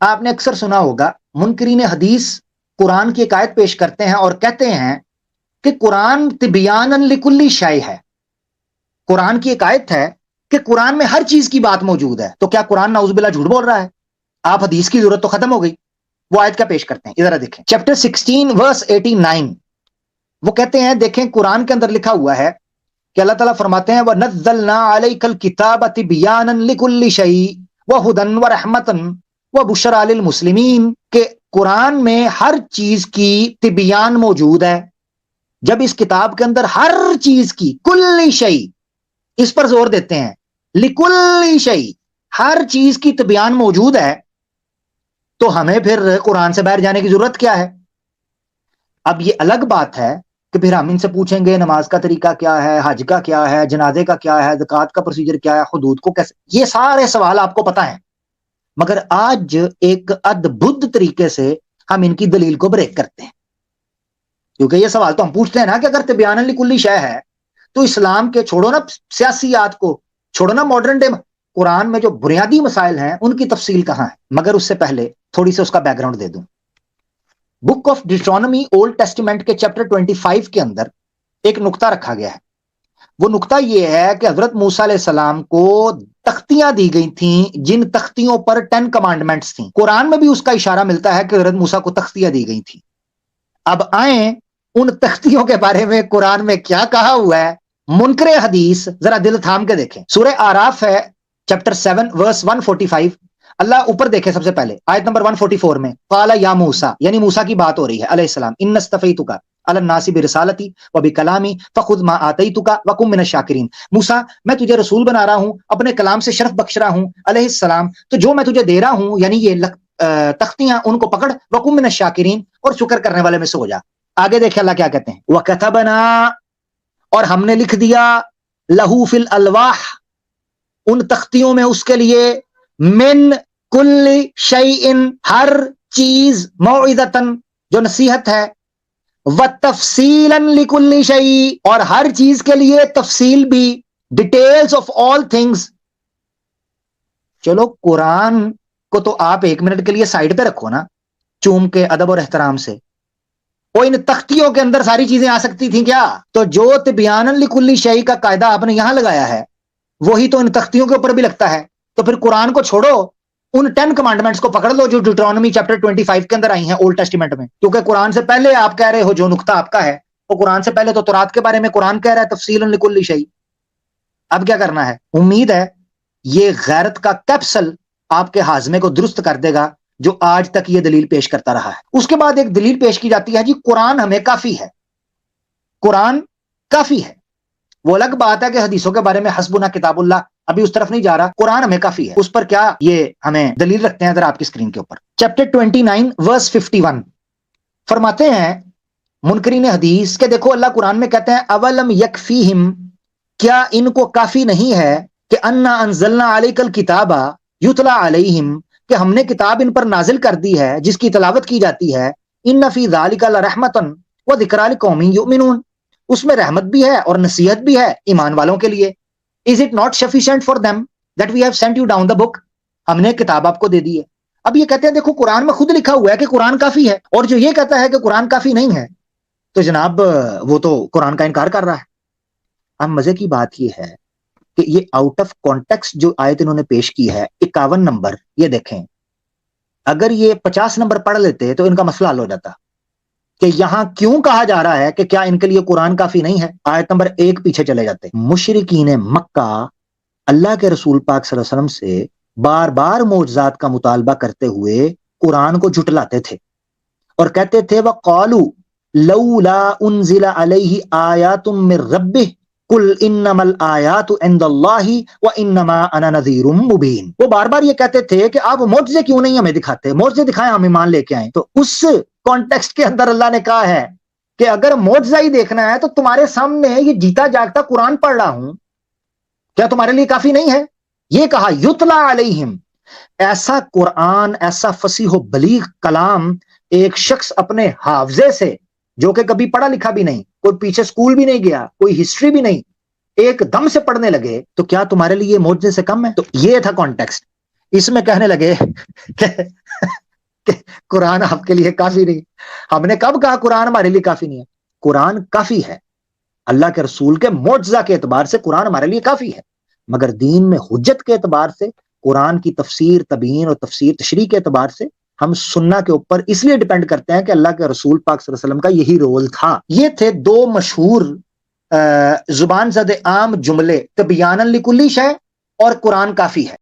आपने अक्सर सुना होगा मुनकरीन हदीस कुरान की एक आयत पेश करते हैं और कहते हैं कि कुरान तिबियानन लिकुल्ली शै है। कुरान की एक आयत है कि कुरान में हर चीज की बात मौजूद है। तो क्या कुरान नाउजुबिल्लाह झूठ बोल रहा है? आप हदीस की जरूरत तो खत्म हो गई। वो आयत क्या पेश करते हैं, इधर देखें, चैप्टर 16 वर्स 89। वो कहते हैं, देखें कुरान के अंदर लिखा हुआ है कि अल्लाह ताला फरमाते हैं, वनज़्ज़लना अलैकल किताब तिबियानन लिकुल्ली शै व हुदन व रहमतन व बुशरा लिल मुस्लिमीन, के कुरान में हर चीज की तिबियान मौजूद है। जब इस किताब के अंदर हर चीज की, कुल्ली शै, इस पर जोर देते हैं, लिकुल्ली शै, हर चीज की तिबियान मौजूद है, तो हमें फिर कुरान से बाहर जाने की जरूरत क्या है? अब ये अलग बात है कि फिर हम इनसे पूछेंगे नमाज का तरीका क्या है, हज का क्या है, जनाजे का क्या है, ज़कात का प्रोसीजर क्या है, हुदूद को कैसे, ये सारे सवाल आपको पता है। मगर आज एक अद्भुत तरीके से हम इनकी दलील को ब्रेक करते हैं, क्योंकि ये सवाल तो हम पूछते हैं ना कि अगर तिबियानन लिकुल्ली शै है तो इस्लाम के, छोड़ो ना सियासियात को, छोड़ो ना मॉडर्न डे, कुरान में जो बुनियादी मसाइल हैं उनकी तफसील कहां है? मगर उससे पहले थोड़ी सी उसका बैकग्राउंड दे दूं। Book of Deuteronomy old testament के चैप्टर 25 के अंदर एक नुक्ता रखा गया है। वो नुक्ता ये है कि हजरत मूसा अलैहिस्सलाम को तख्तियां दी गई थीं, जिन तख्तियों पर 10 कमांडमेंट्स थी। कुरान में भी उसका इशारा मिलता है कि हजरत मूसा को तख्तियां दी गई थी। अब आए उन तख्तियों के बारे में कुरान में क्या कहा हुआ है। मुनकरे हदीस जरा दिल थाम के देखें। सूरह आराफ है चैप्टर 7 वर्स 145। अल्लाह ऊपर देखे सबसे पहले आयत नंबर 144 में, काला या मूसा, यानी मूसा की बात हो रही है अलैहिस्सलाम, इन्नस्तफैतुका अलन नासी बिरिसालती व बिकलामी फखुद मा आतैतुका व कुम मिनश शाकिरीन। मूसा, मैं तुझे रसूल बना रहा हूं, अपने कलाम से शरफ बख्श रहा हूं अलैहिस्सलाम, तो जो मैं तुझे दे रहा हूं यानी ये तख्तियां, उनको पकड़, व कुम मिनश शाकिरीन, और शुक्र करने वाले में से हो जा। आगे देखे अल्लाह क्या कहते हैं, व कतबना, और हमने लिख दिया, लहू फिल अलवाह, उन तख्तियों में उसके लिए, मिन कुल्ली शैइन, हर चीज, मौइज़तन, जो नसीहत है, व तफसीलन लिकुल्ली शै, और हर चीज के लिए तफसील भी, डिटेल्स ऑफ ऑल थिंग्स। चलो कुरान को तो आप 1 मिनट के लिए साइड पे रखो ना, चूम के अदब और एहतराम से। और इन तख्तियों के अंदर सारी चीजें आ सकती थी क्या? तो जो तिबियानन लिकुल्ली शै का कायदा आपने यहां लगाया है वही तो इन तख्तियों के ऊपर भी लगता है। तो फिर कुरान को छोड़ो, उन 10 कमांडमेंट्स को पकड़ लो जो डिट्रोनमी चैप्टर 25 के अंदर आई हैं ओल्ड टेस्टिमेंट में। क्योंकि कुरान से पहले आप कह रहे हो, जो नुक्ता आपका है वो कुरान से पहले तो तौरात के बारे में कुरान कह रहा है तफसीलन लिकुल्ली शै। अब क्या करना है? उम्मीद है ये गैरत का कैप्सूल आपके हाजमे को दुरुस्त कर देगा जो आज तक ये दलील पेश करता रहा है। उसके बाद एक दलील पेश की जाती है, जी कुरान हमें काफी है, कुरान काफी है। वो अलग बात है कि हदीसों के बारे में हस्बुना किताबुल्लाह, अभी उस तरफ नहीं जा रहा। कुरान हमें काफी है, उस पर क्या ये हमें दलील रखते हैं, अगर आपकी स्क्रीन के ऊपर चैप्टर 29 वर्स 51 फरमाते हैं मुनकरीन हदीस के, देखो अल्लाह कुरान में कहते हैं, अवलम यकफीहिम, क्या इनको काफी नहीं है कि अन्ना अंजलना अलैकल किताबा युतला अलैहिम, कि हमने किताब इन पर नाजिल कर दी है जिसकी तलावत की जाती है, इन्ना फी ज़ालिका लरहमतन व ज़िक्रा लिकौमिन युमिनून, उसमें रहमत भी है और नसीहत भी है ईमान वालों के लिए। Is it not sufficient for them that we have sent you down the book, हमने किताब आपको दे दी है। अब ये कहते हैं देखो कुरान में खुद लिखा हुआ है कि कुरान काफी है, और जो ये कहता है कि कुरान काफी नहीं है तो जनाब वो तो कुरान का इनकार कर रहा है। अब मजे की बात ये है कि ये आउट ऑफ कॉन्टेक्स्ट जो आयत इन्होंने पेश की है 51 नंबर, ये देखें, अगर ये 50 नंबर पढ़ लेते तो इनका मसला हल हो जाता कि यहां क्यों कहा जा रहा है कि क्या इनके लिए कुरान काफी नहीं है। आयत नंबर 1 पीछे चले जाते। मुशरिकीन मक्का अल्लाह के रसूल पाक सल्लल्लाहु अलैहि वसल्लम से बार बार मोजज़ात का मुतालबा करते हुए कुरान को झुटलाते थे और कहते थे, वह क़ालू लौला उन्ज़िला अलैहि आयातुम मिर रब्बिह कुल इन्नमल आयातु इंदल्लाहि व इन्नमा अना नज़ीरुम मुबीन। वो बार बार ये कहते थे कि आप मोजज़े क्यों नहीं हमें दिखाते, मोजज़े दिखाएं, हम ईमान लेके आए। तो उस कॉन्टेक्स्ट के अंदर अल्लाह ने कहा है कि अगर मोजज़ा ही देखना है तो तुम्हारे सामने ये जीता जागता कुरान पढ़ रहा हूं, क्या तुम्हारे लिए काफी नहीं है? ये कहा युतला अलैहिम, ऐसा कुरान, ऐसा फसीह बलीग कलाम एक शख्स अपने हाफजे से, जो कि कभी पढ़ा लिखा भी नहीं, कोई पीछे स्कूल भी नहीं गया, कोई हिस्ट्री भी नहीं, एकदम से पढ़ने लगे, तो क्या तुम्हारे लिए मोजज़े से कम है? तो ये था कॉन्टेक्स्ट। इसमें कहने लगे قرآن آپ کے لیے کافی نہیں. ہم نے کب کہا قرآن ہمارے لیے کافی نہیں ہے؟ قرآن کافی ہے. اللہ کے رسول کے معجزہ کے اعتبار سے قرآن ہمارے لیے کافی ہے، مگر دین میں حجت کے اعتبار سے، قرآن کی تفسیر تبیین اور تفسیر تشریح کے اعتبار سے ہم سننا کے اوپر اس لیے ڈیپینڈ کرتے ہیں کہ اللہ کے رسول پاک صلی اللہ علیہ وسلم کا یہی رول تھا. یہ تھے دو مشہور زبان زد عام جملے، تبیانا لکلی شے اور قرآن کافی ہے.